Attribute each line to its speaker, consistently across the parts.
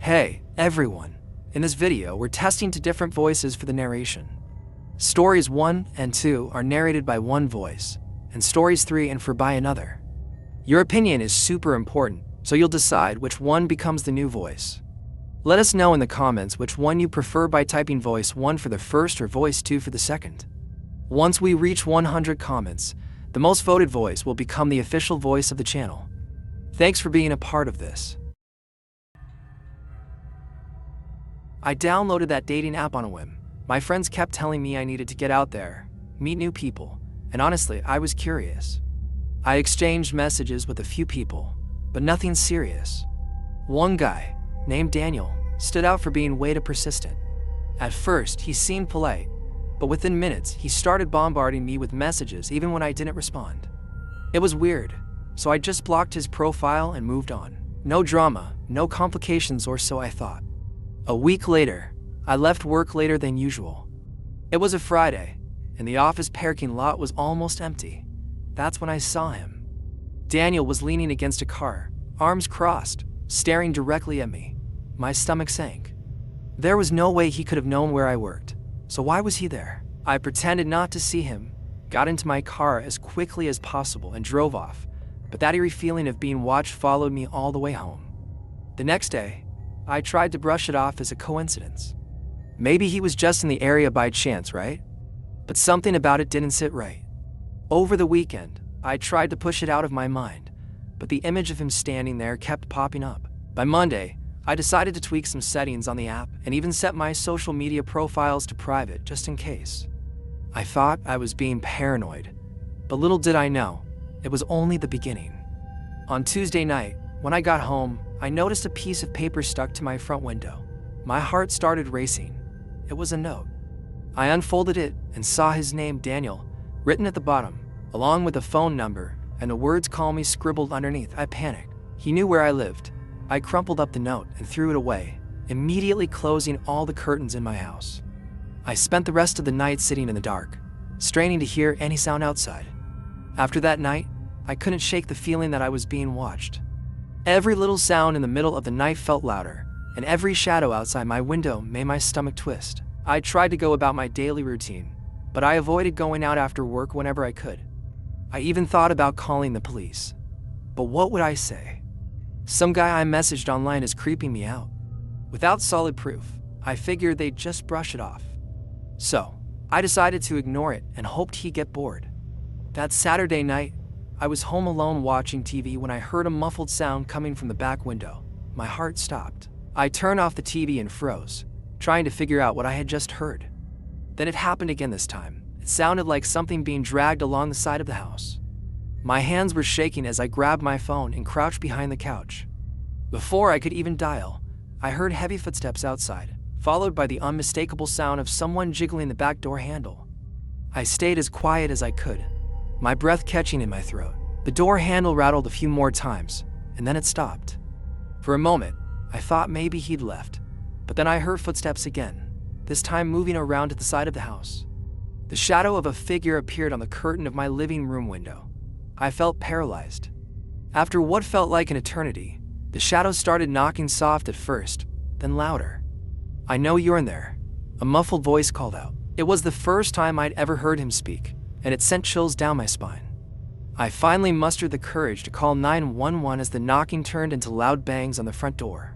Speaker 1: Hey, everyone! In this video, we're testing two different voices for the narration. Stories 1 and 2 are narrated by one voice, and stories 3 and 4 by another. Your opinion is super important, so you'll decide which one becomes the new voice. Let us know in the comments which one you prefer by typing voice 1 for the first or voice 2 for the second. Once we reach 100 comments, the most voted voice will become the official voice of the channel. Thanks for being a part of this. I downloaded that dating app on a whim. My friends kept telling me I needed to get out there, meet new people, and honestly, I was curious. I exchanged messages with a few people, but nothing serious. One guy, named Daniel, stood out for being way too persistent. At first, he seemed polite, but within minutes, he started bombarding me with messages even when I didn't respond. It was weird, so I just blocked his profile and moved on. No drama, no complications, or so I thought. A week later, I left work later than usual. It was a Friday, and the office parking lot was almost empty. That's when I saw him. Daniel was leaning against a car, arms crossed, staring directly at me. My stomach sank. There was no way he could have known where I worked, so why was he there? I pretended not to see him, got into my car as quickly as possible, and drove off, but that eerie feeling of being watched followed me all the way home. The next day, I tried to brush it off as a coincidence. Maybe he was just in the area by chance, right? But something about it didn't sit right. Over the weekend, I tried to push it out of my mind, but the image of him standing there kept popping up. By Monday, I decided to tweak some settings on the app and even set my social media profiles to private just in case. I thought I was being paranoid, but little did I know, it was only the beginning. On Tuesday night, when I got home, I noticed a piece of paper stuck to my front window. My heart started racing. It was a note. I unfolded it and saw his name, Daniel, written at the bottom, along with a phone number and the words "call me" scribbled underneath. I panicked. He knew where I lived. I crumpled up the note and threw it away, immediately closing all the curtains in my house. I spent the rest of the night sitting in the dark, straining to hear any sound outside. After that night, I couldn't shake the feeling that I was being watched. Every little sound in the middle of the night felt louder, and every shadow outside my window made my stomach twist. I tried to go about my daily routine, but I avoided going out after work whenever I could. I even thought about calling the police. But what would I say? Some guy I messaged online is creeping me out. Without solid proof, I figured they'd just brush it off. So, I decided to ignore it and hoped he'd get bored. That Saturday night, I was home alone watching TV when I heard a muffled sound coming from the back window. My heart stopped. I turned off the TV and froze, trying to figure out what I had just heard. Then it happened again this time. It sounded like something being dragged along the side of the house. My hands were shaking as I grabbed my phone and crouched behind the couch. Before I could even dial, I heard heavy footsteps outside, followed by the unmistakable sound of someone jiggling the back door handle. I stayed as quiet as I could, my breath catching in my throat. The door handle rattled a few more times, and then it stopped. For a moment, I thought maybe he'd left, but then I heard footsteps again, this time moving around to the side of the house. The shadow of a figure appeared on the curtain of my living room window. I felt paralyzed. After what felt like an eternity, the shadow started knocking soft at first, then louder. "I know you're in there," a muffled voice called out. It was the first time I'd ever heard him speak, and it sent chills down my spine. I finally mustered the courage to call 911 as the knocking turned into loud bangs on the front door.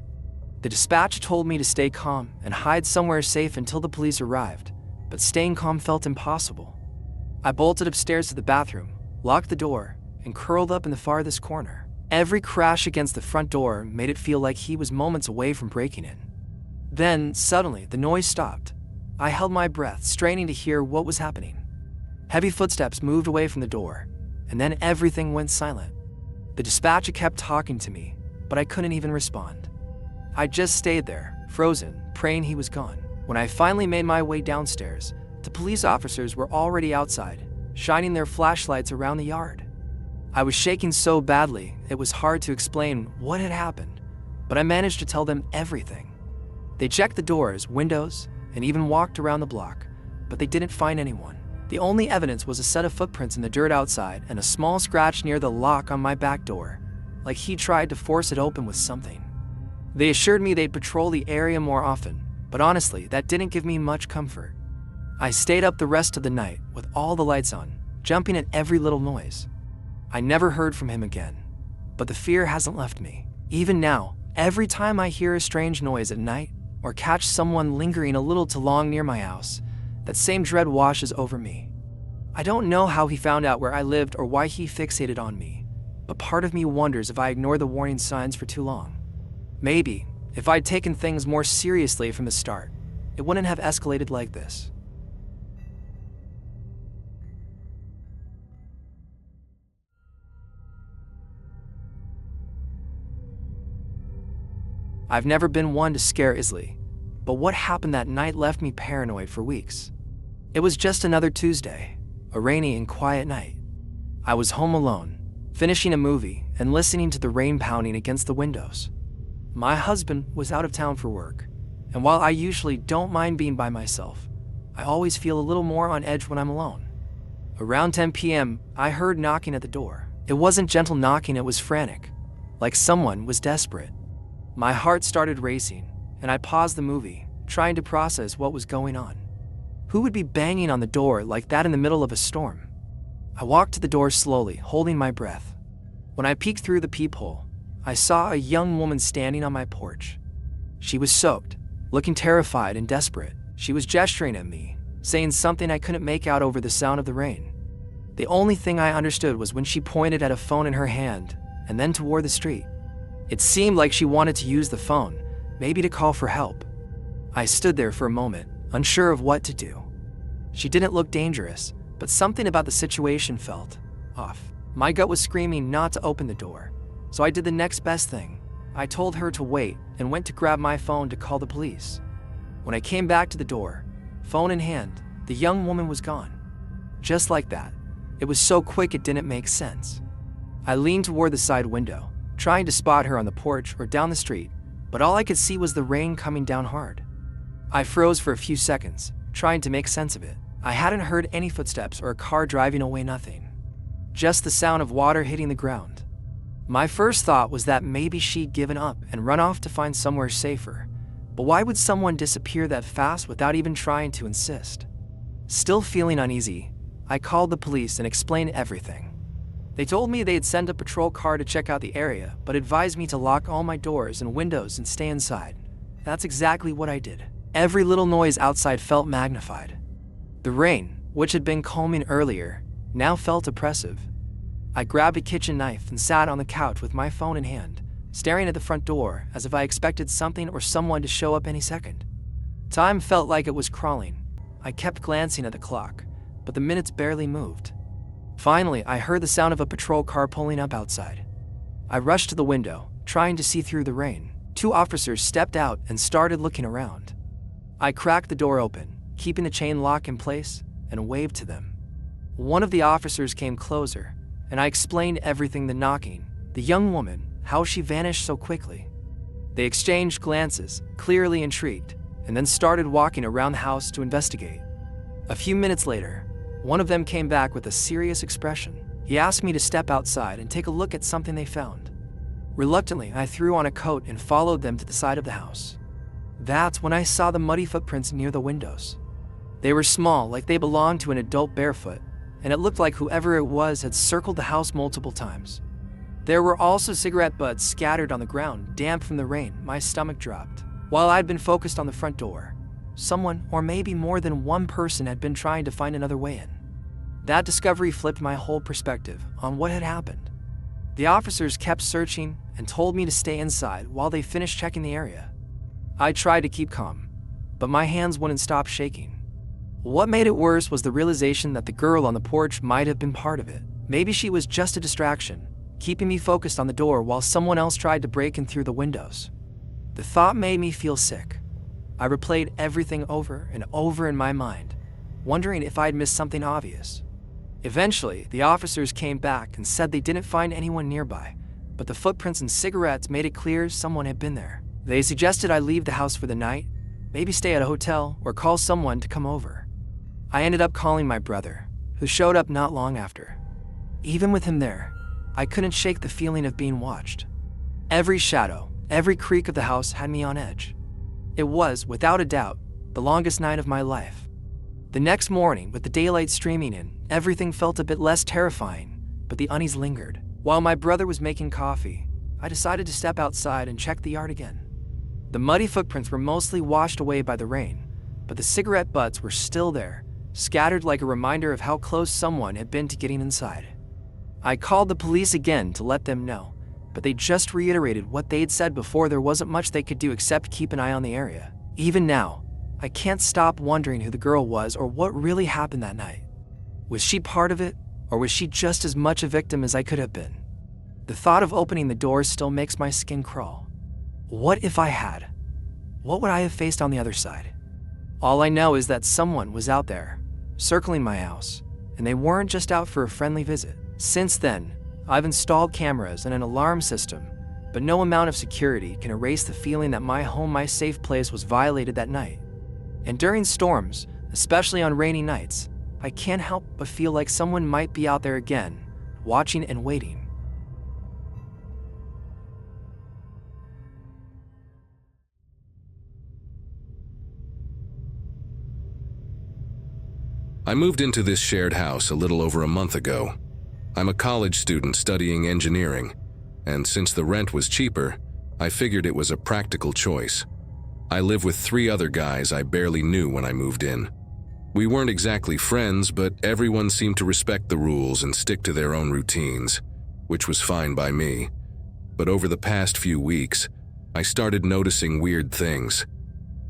Speaker 1: The dispatcher told me to stay calm and hide somewhere safe until the police arrived, but staying calm felt impossible. I bolted upstairs to the bathroom, locked the door, and curled up in the farthest corner. Every crash against the front door made it feel like he was moments away from breaking in. Then, suddenly, the noise stopped. I held my breath, straining to hear what was happening. Heavy footsteps moved away from the door, and then everything went silent. The dispatcher kept talking to me, but I couldn't even respond. I just stayed there, frozen, praying he was gone. When I finally made my way downstairs, the police officers were already outside, shining their flashlights around the yard. I was shaking so badly, it was hard to explain what had happened, but I managed to tell them everything. They checked the doors, windows, and even walked around the block, but they didn't find anyone. The only evidence was a set of footprints in the dirt outside and a small scratch near the lock on my back door, like he tried to force it open with something. They assured me they'd patrol the area more often, but honestly, that didn't give me much comfort. I stayed up the rest of the night with all the lights on, jumping at every little noise. I never heard from him again, but the fear hasn't left me. Even now, every time I hear a strange noise at night or catch someone lingering a little too long near my house, that same dread washes over me. I don't know how he found out where I lived or why he fixated on me, but part of me wonders if I ignored the warning signs for too long. Maybe, if I'd taken things more seriously from the start, it wouldn't have escalated like this. I've never been one to scare easily, but what happened that night left me paranoid for weeks. It was just another Tuesday, a rainy and quiet night. I was home alone, finishing a movie and listening to the rain pounding against the windows. My husband was out of town for work, and while I usually don't mind being by myself, I always feel a little more on edge when I'm alone. Around 10 p.m., I heard knocking at the door. It wasn't gentle knocking, it was frantic, like someone was desperate. My heart started racing, and I paused the movie, trying to process what was going on. Who would be banging on the door like that in the middle of a storm? I walked to the door slowly, holding my breath. When I peeked through the peephole, I saw a young woman standing on my porch. She was soaked, looking terrified and desperate. She was gesturing at me, saying something I couldn't make out over the sound of the rain. The only thing I understood was when she pointed at a phone in her hand and then toward the street. It seemed like she wanted to use the phone, maybe to call for help. I stood there for a moment, unsure of what to do. She didn't look dangerous, but something about the situation felt off. My gut was screaming not to open the door, so I did the next best thing. I told her to wait and went to grab my phone to call the police. When I came back to the door, phone in hand, the young woman was gone. Just like that. It was so quick it didn't make sense. I leaned toward the side window, trying to spot her on the porch or down the street, but all I could see was the rain coming down hard. I froze for a few seconds, trying to make sense of it. I hadn't heard any footsteps or a car driving away, nothing. Just the sound of water hitting the ground. My first thought was that maybe she'd given up and run off to find somewhere safer, but why would someone disappear that fast without even trying to insist? Still feeling uneasy, I called the police and explained everything. They told me they'd send a patrol car to check out the area, but advised me to lock all my doors and windows and stay inside. That's exactly what I did. Every little noise outside felt magnified. The rain, which had been calming earlier, now felt oppressive. I grabbed a kitchen knife and sat on the couch with my phone in hand, staring at the front door as if I expected something or someone to show up any second. Time felt like it was crawling. I kept glancing at the clock, but the minutes barely moved. Finally, I heard the sound of a patrol car pulling up outside. I rushed to the window, trying to see through the rain. 2 officers stepped out and started looking around. I cracked the door open, keeping the chain lock in place, and waved to them. One of the officers came closer, and I explained everything: the knocking, the young woman, how she vanished so quickly. They exchanged glances, clearly intrigued, and then started walking around the house to investigate. A few minutes later, one of them came back with a serious expression. He asked me to step outside and take a look at something they found. Reluctantly, I threw on a coat and followed them to the side of the house. That's when I saw the muddy footprints near the windows. They were small, like they belonged to an adult barefoot, and it looked like whoever it was had circled the house multiple times. There were also cigarette butts scattered on the ground, damp from the rain. My stomach dropped. While I'd been focused on the front door, someone, or maybe more than one person, had been trying to find another way in. That discovery flipped my whole perspective on what had happened. The officers kept searching and told me to stay inside while they finished checking the area. I tried to keep calm, but my hands wouldn't stop shaking. What made it worse was the realization that the girl on the porch might have been part of it. Maybe she was just a distraction, keeping me focused on the door while someone else tried to break in through the windows. The thought made me feel sick. I replayed everything over and over in my mind, wondering if I'd missed something obvious. Eventually, the officers came back and said they didn't find anyone nearby, but the footprints and cigarettes made it clear someone had been there. They suggested I leave the house for the night, maybe stay at a hotel or call someone to come over. I ended up calling my brother, who showed up not long after. Even with him there, I couldn't shake the feeling of being watched. Every shadow, Every creak of the house had me on edge. It was, without a doubt, the longest night of my life. The next morning, with the daylight streaming in, everything felt a bit less terrifying, but the unease lingered. While my brother was making coffee, I decided to step outside and check the yard again. The muddy footprints were mostly washed away by the rain, but the cigarette butts were still there, scattered like a reminder of how close someone had been to getting inside. I called the police again to let them know, but they just reiterated what they'd said before. There wasn't much they could do except keep an eye on the area. Even now, I can't stop wondering who the girl was or what really happened that night. Was she part of it, or was she just as much a victim as I could have been? The thought of opening the door still makes my skin crawl. What if I had? What would I have faced on the other side? All I know is that someone was out there, circling my house, and they weren't just out for a friendly visit. Since then, I've installed cameras and an alarm system, but no amount of security can erase the feeling that my home, my safe place, was violated that night. And during storms, especially on rainy nights, I can't help but feel like someone might be out there again, watching and waiting.
Speaker 2: I moved into this shared house a little over a month ago. I'm a college student studying engineering, and since the rent was cheaper, I figured it was a practical choice. I live with 3 other guys I barely knew when I moved in. We weren't exactly friends, but everyone seemed to respect the rules and stick to their own routines, which was fine by me. But over the past few weeks, I started noticing weird things.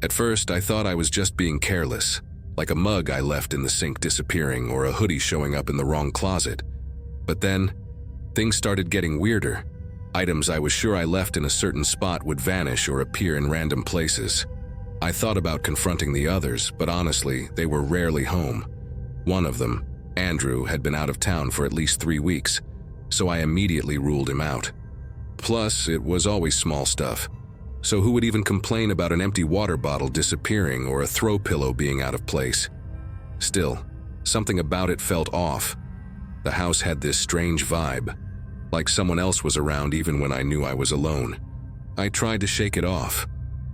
Speaker 2: At first, I thought I was just being careless, like a mug I left in the sink disappearing or a hoodie showing up in the wrong closet. But then, things started getting weirder. Items I was sure I left in a certain spot would vanish or appear in random places. I thought about confronting the others, but honestly, they were rarely home. One of them, Andrew, had been out of town for at least 3 weeks, so I immediately ruled him out. Plus, it was always small stuff. So who would even complain about an empty water bottle disappearing or a throw pillow being out of place? Still, something about it felt off. The house had this strange vibe, like someone else was around even when I knew I was alone. I tried to shake it off,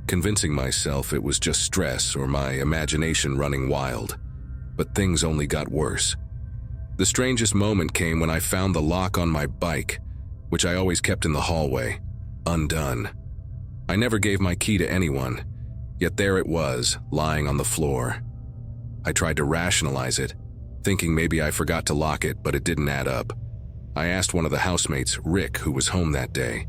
Speaker 2: convincing myself it was just stress or my imagination running wild. But things only got worse. The strangest moment came when I found the lock on my bike, which I always kept in the hallway, undone. I never gave my key to anyone, yet there it was, lying on the floor. I tried to rationalize it, thinking maybe I forgot to lock it, but it didn't add up. I asked one of the housemates, Rick, who was home that day,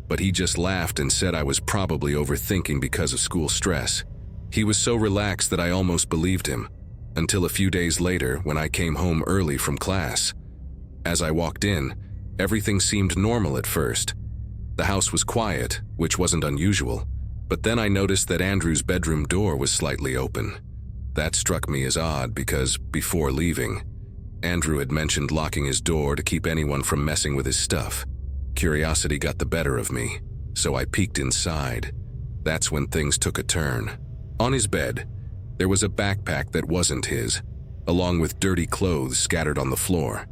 Speaker 2: but he just laughed and said I was probably overthinking because of school stress. He was so relaxed that I almost believed him, until a few days later when I came home early from class. As I walked in, everything seemed normal at first. The house was quiet, which wasn't unusual, but then I noticed that Andrew's bedroom door was slightly open. That struck me as odd because, before leaving, Andrew had mentioned locking his door to keep anyone from messing with his stuff. Curiosity got the better of me, so I peeked inside. That's when things took a turn. On his bed, there was a backpack that wasn't his, along with dirty clothes scattered on the floor.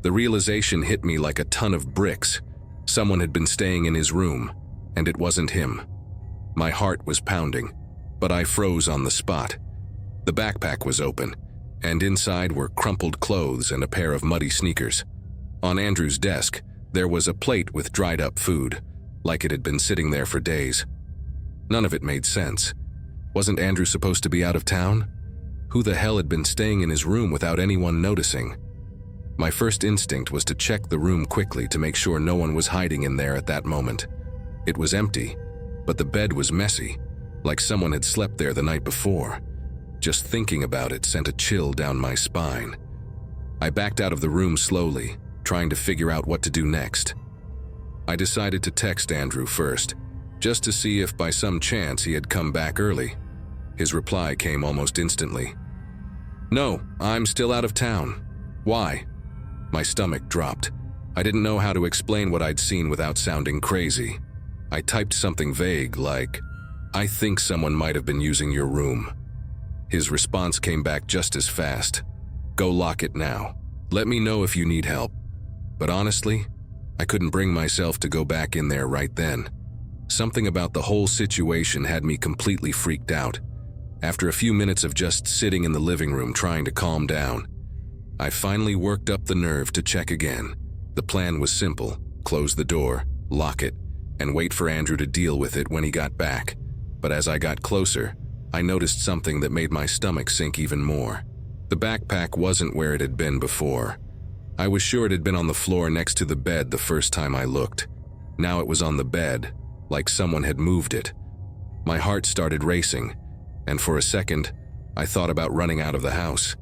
Speaker 2: The realization hit me like a ton of bricks. Someone had been staying in his room, and it wasn't him. My heart was pounding, but I froze on the spot. The backpack was open, and inside were crumpled clothes and a pair of muddy sneakers. On Andrew's desk, there was a plate with dried-up food, like it had been sitting there for days. None of it made sense. Wasn't Andrew supposed to be out of town? Who the hell had been staying in his room without anyone noticing? My first instinct was to check the room quickly to make sure no one was hiding in there at that moment. It was empty, but the bed was messy, like someone had slept there the night before. Just thinking about it sent a chill down my spine. I backed out of the room slowly, trying to figure out what to do next. I decided to text Andrew first, just to see if by some chance he had come back early. His reply came almost instantly. "No, I'm still out of town. Why?" My stomach dropped. I didn't know how to explain what I'd seen without sounding crazy. I typed something vague like, "I think someone might have been using your room." His response came back just as fast. "Go lock it now. Let me know if you need help." But honestly, I couldn't bring myself to go back in there right then. Something about the whole situation had me completely freaked out. After a few minutes of just sitting in the living room trying to calm down, I finally worked up the nerve to check again. The plan was simple: close the door, lock it, and wait for Andrew to deal with it when he got back. But as I got closer, I noticed something that made my stomach sink even more. The backpack wasn't where it had been before. I was sure it had been on the floor next to the bed the first time I looked. Now it was on the bed, like someone had moved it. My heart started racing, and for a second, I thought about running out of the house.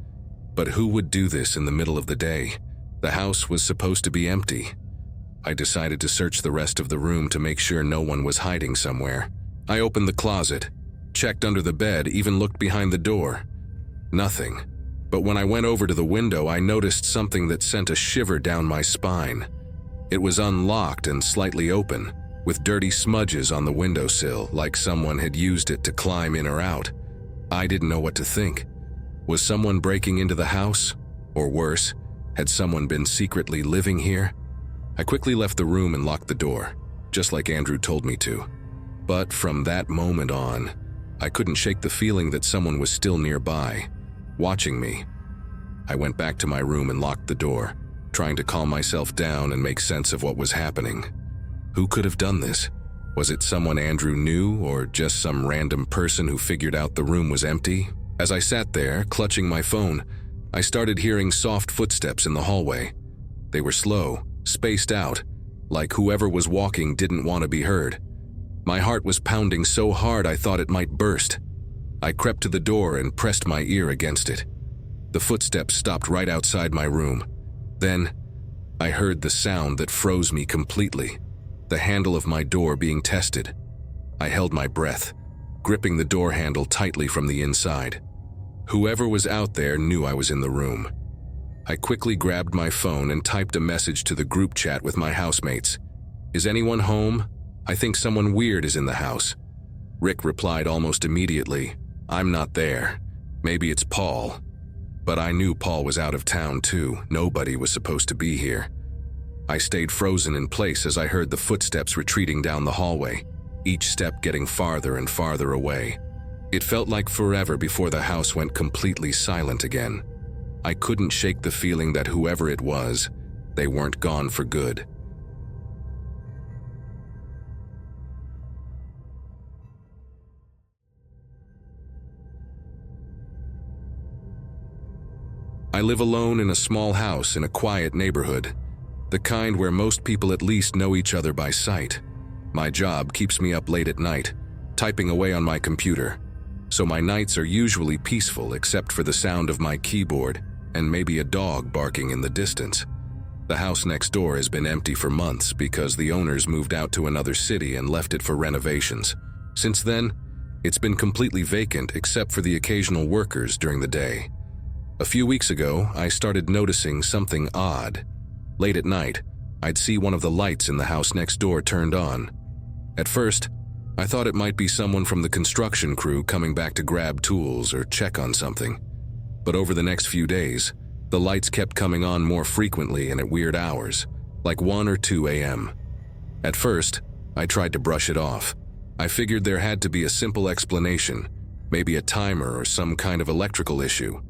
Speaker 2: But who would do this in the middle of the day? The house was supposed to be empty. I decided to search the rest of the room to make sure no one was hiding somewhere. I opened the closet, checked under the bed, even looked behind the door. Nothing. But when I went over to the window, I noticed something that sent a shiver down my spine. It was unlocked and slightly open, with dirty smudges on the windowsill, like someone had used it to climb in or out. I didn't know what to think. Was someone breaking into the house? Or worse, had someone been secretly living here? I quickly left the room and locked the door, just like Andrew told me to. But from that moment on, I couldn't shake the feeling that someone was still nearby, watching me. I went back to my room and locked the door, trying to calm myself down and make sense of what was happening. Who could have done this? Was it someone Andrew knew, or just some random person who figured out the room was empty? As I sat there, clutching my phone, I started hearing soft footsteps in the hallway. They were slow, spaced out, like whoever was walking didn't want to be heard. My heart was pounding so hard I thought it might burst. I crept to the door and pressed my ear against it. The footsteps stopped right outside my room. Then, I heard the sound that froze me completely. The handle of my door being tested. I held my breath, gripping the door handle tightly from the inside. Whoever was out there knew I was in the room. I quickly grabbed my phone and typed a message to the group chat with my housemates. "Is anyone home? I think someone weird is in the house." Rick replied almost immediately, "I'm not there. Maybe it's Paul." But I knew Paul was out of town too. Nobody was supposed to be here. I stayed frozen in place as I heard the footsteps retreating down the hallway, each step getting farther and farther away. It felt like forever before the house went completely silent again. I couldn't shake the feeling that whoever it was, they weren't gone for good. I live alone in a small house in a quiet neighborhood, the kind where most people at least know each other by sight. My job keeps me up late at night, typing away on my computer, so my nights are usually peaceful except for the sound of my keyboard and maybe a dog barking in the distance. The house next door has been empty for months because the owners moved out to another city and left it for renovations. Since then, it's been completely vacant except for the occasional workers during the day. A few weeks ago, I started noticing something odd. Late at night, I'd see one of the lights in the house next door turned on. At first, I thought it might be someone from the construction crew coming back to grab tools or check on something. But over the next few days, the lights kept coming on more frequently and at weird hours, like 1 or 2 a.m. At first, I tried to brush it off. I figured there had to be a simple explanation, maybe a timer or some kind of electrical issue.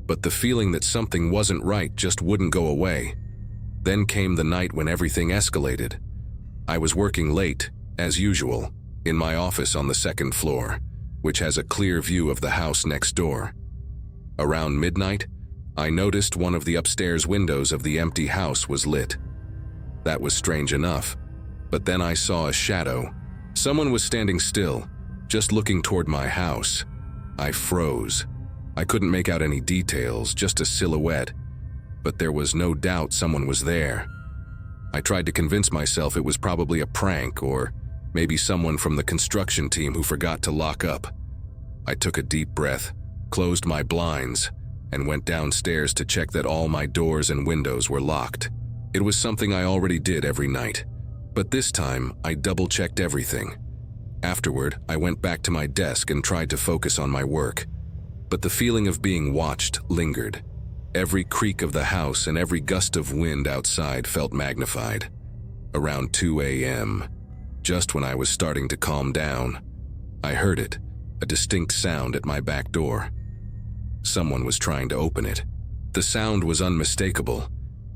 Speaker 2: But the feeling that something wasn't right just wouldn't go away. Then came the night when everything escalated. I was working late, as usual, in my office on the second floor, which has a clear view of the house next door. Around midnight, I noticed one of the upstairs windows of the empty house was lit. That was strange enough, but then I saw a shadow. Someone was standing still, just looking toward my house. I froze. I couldn't make out any details, just a silhouette, but there was no doubt someone was there. I tried to convince myself it was probably a prank or maybe someone from the construction team who forgot to lock up. I took a deep breath, closed my blinds, and went downstairs to check that all my doors and windows were locked. It was something I already did every night, but this time I double-checked everything. Afterward, I went back to my desk and tried to focus on my work. But the feeling of being watched lingered. Every creak of the house and every gust of wind outside felt magnified. Around 2 a.m., Just when I was starting to calm down, I heard it, a distinct sound at my back door. Someone was trying to open it. The sound was unmistakable,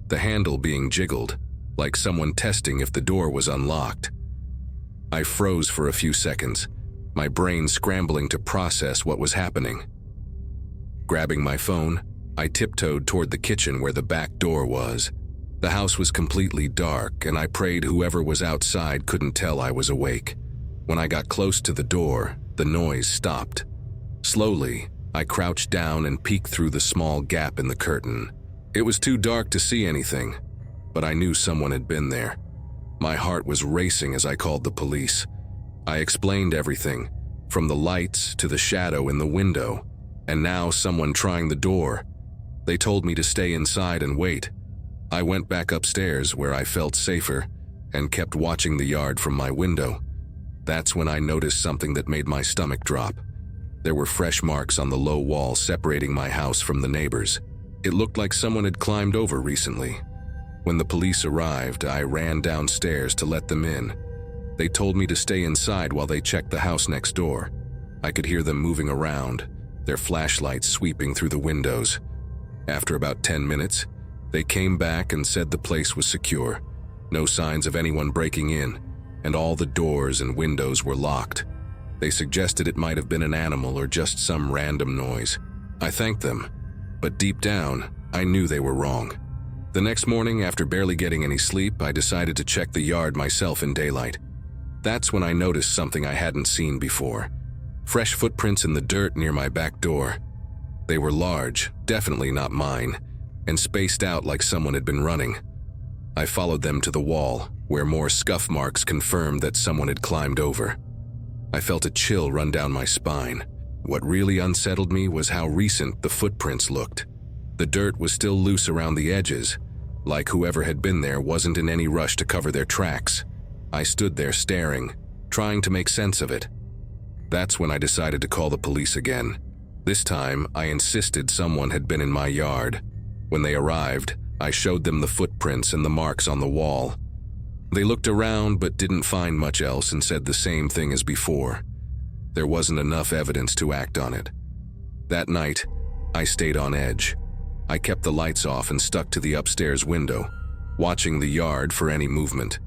Speaker 2: the handle being jiggled, like someone testing if the door was unlocked. I froze for a few seconds, my brain scrambling to process what was happening. Grabbing my phone, I tiptoed toward the kitchen where the back door was. The house was completely dark, and I prayed whoever was outside couldn't tell I was awake. When I got close to the door, the noise stopped. Slowly, I crouched down and peeked through the small gap in the curtain. It was too dark to see anything, but I knew someone had been there. My heart was racing as I called the police. I explained everything, from the lights to the shadow in the window, and now someone trying the door. They told me to stay inside and wait. I went back upstairs where I felt safer and kept watching the yard from my window. That's when I noticed something that made my stomach drop. There were fresh marks on the low wall separating my house from the neighbors. It looked like someone had climbed over recently. When the police arrived, I ran downstairs to let them in. They told me to stay inside while they checked the house next door. I could hear them moving around, their flashlights sweeping through the windows. After about 10 minutes, they came back and said the place was secure, no signs of anyone breaking in, and all the doors and windows were locked. They suggested it might have been an animal or just some random noise. I thanked them, but deep down, I knew they were wrong. The next morning, after barely getting any sleep, I decided to check the yard myself in daylight. That's when I noticed something I hadn't seen before. Fresh footprints in the dirt near my back door. They were large, definitely not mine, and spaced out like someone had been running. I followed them to the wall, where more scuff marks confirmed that someone had climbed over. I felt a chill run down my spine. What really unsettled me was how recent the footprints looked. The dirt was still loose around the edges, like whoever had been there wasn't in any rush to cover their tracks. I stood there staring, trying to make sense of it. That's when I decided to call the police again. This time, I insisted someone had been in my yard. When they arrived, I showed them the footprints and the marks on the wall. They looked around but didn't find much else and said the same thing as before. There wasn't enough evidence to act on it. That night, I stayed on edge. I kept the lights off and stuck to the upstairs window, watching the yard for any movement.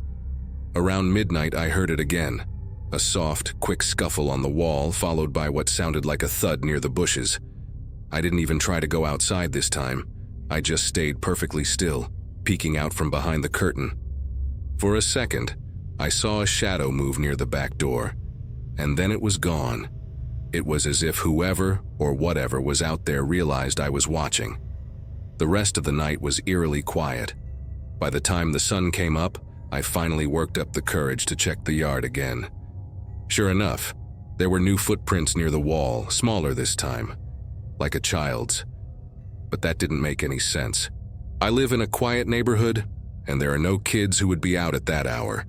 Speaker 2: Around midnight, I heard it again. A soft, quick scuffle on the wall, followed by what sounded like a thud near the bushes. I didn't even try to go outside this time. I just stayed perfectly still, peeking out from behind the curtain. For a second, I saw a shadow move near the back door, and then it was gone. It was as if whoever or whatever was out there realized I was watching. The rest of the night was eerily quiet. By the time the sun came up, I finally worked up the courage to check the yard again. Sure enough, there were new footprints near the wall, smaller this time, like a child's. But that didn't make any sense. I live in a quiet neighborhood, and there are no kids who would be out at that hour,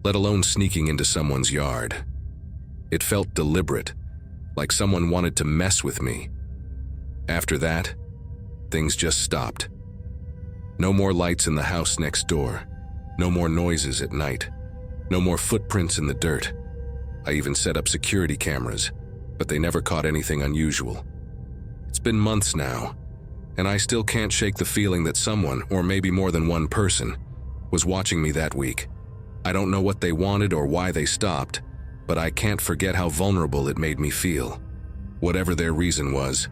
Speaker 2: let alone sneaking into someone's yard. It felt deliberate, like someone wanted to mess with me. After that, things just stopped. No more lights in the house next door, no more noises at night, no more footprints in the dirt. I even set up security cameras, but they never caught anything unusual. It's been months now, and I still can't shake the feeling that someone, or maybe more than one person, was watching me that week. I don't know what they wanted or why they stopped, but I can't forget how vulnerable it made me feel. Whatever their reason was,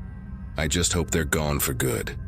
Speaker 2: I just hope they're gone for good.